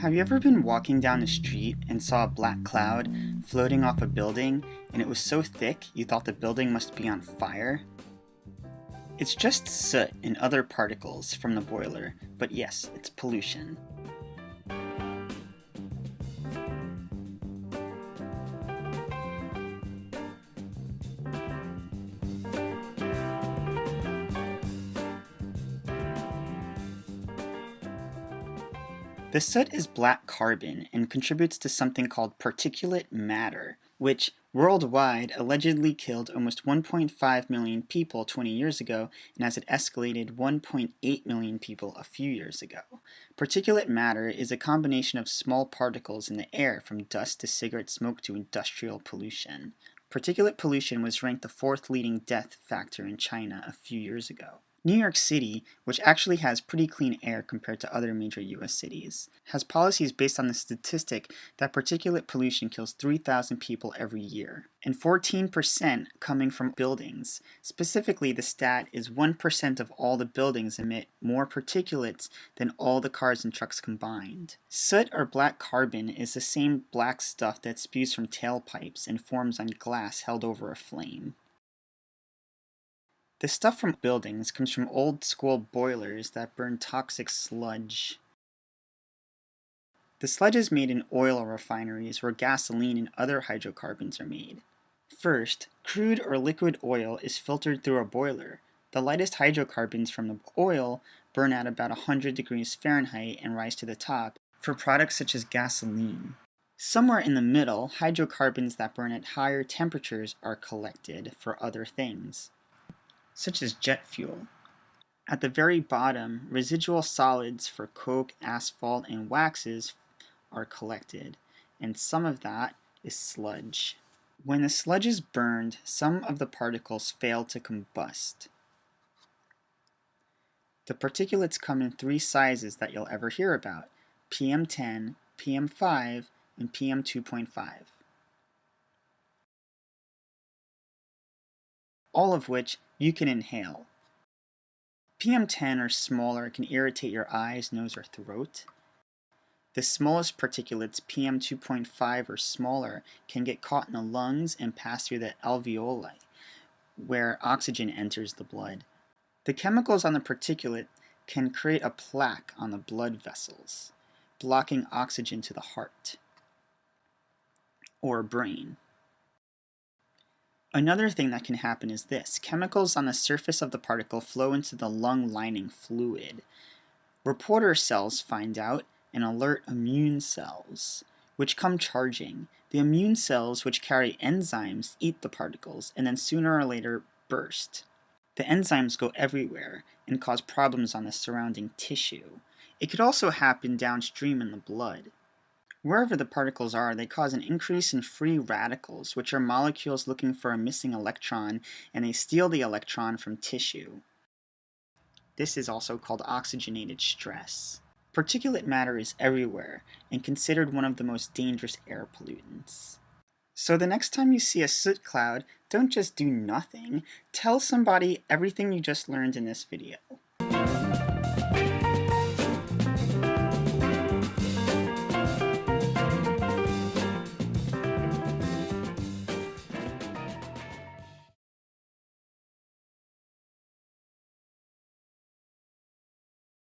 Have you ever been walking down the street and saw a black cloud floating off a building, and it was so thick you thought the building must be on fire? It's just soot and other particles from the boiler, but yes, it's pollution. The soot is black carbon and contributes to something called particulate matter, which worldwide allegedly killed almost 1.5 million people 20 years ago, and as it escalated 1.8 million people a few years ago. Particulate matter is a combination of small particles in the air, from dust to cigarette smoke to industrial pollution. Particulate pollution was ranked the fourth leading death factor in China a few years ago. New York City, which actually has pretty clean air compared to other major U.S. cities, has policies based on the statistic that particulate pollution kills 3,000 people every year, and 14% coming from buildings. Specifically, the stat is 1% of all the buildings emit more particulates than all the cars and trucks combined. Soot, or black carbon, is the same black stuff that spews from tailpipes and forms on glass held over a flame. The stuff from buildings comes from old-school boilers that burn toxic sludge. The sludge is made in oil refineries where gasoline and other hydrocarbons are made. First, crude or liquid oil is filtered through a boiler. The lightest hydrocarbons from the oil burn at about 100 degrees Fahrenheit and rise to the top for products such as gasoline. Somewhere in the middle, hydrocarbons that burn at higher temperatures are collected for other things, such as jet fuel. At the very bottom, residual solids for coke, asphalt, and waxes are collected, and some of that is sludge. When the sludge is burned, some of the particles fail to combust. The particulates come in three sizes that you'll ever hear about: PM10, PM5, and PM2.5. All of which you can inhale. PM10 or smaller can irritate your eyes, nose, or throat. The smallest particulates, PM2.5 or smaller, can get caught in the lungs and pass through the alveoli, where oxygen enters the blood. The chemicals on the particulate can create a plaque on the blood vessels, blocking oxygen to the heart or brain. Another thing that can happen is this: chemicals on the surface of the particle flow into the lung lining fluid. Reporter cells find out and alert immune cells, which come charging. The immune cells, which carry enzymes, eat the particles and then sooner or later burst. The enzymes go everywhere and cause problems on the surrounding tissue. It could also happen downstream in the blood. Wherever the particles are, they cause an increase in free radicals, which are molecules looking for a missing electron, and they steal the electron from tissue. This is also called oxygenated stress. Particulate matter is everywhere, and considered one of the most dangerous air pollutants. So the next time you see a soot cloud, don't just do nothing. Tell somebody everything you just learned in this video.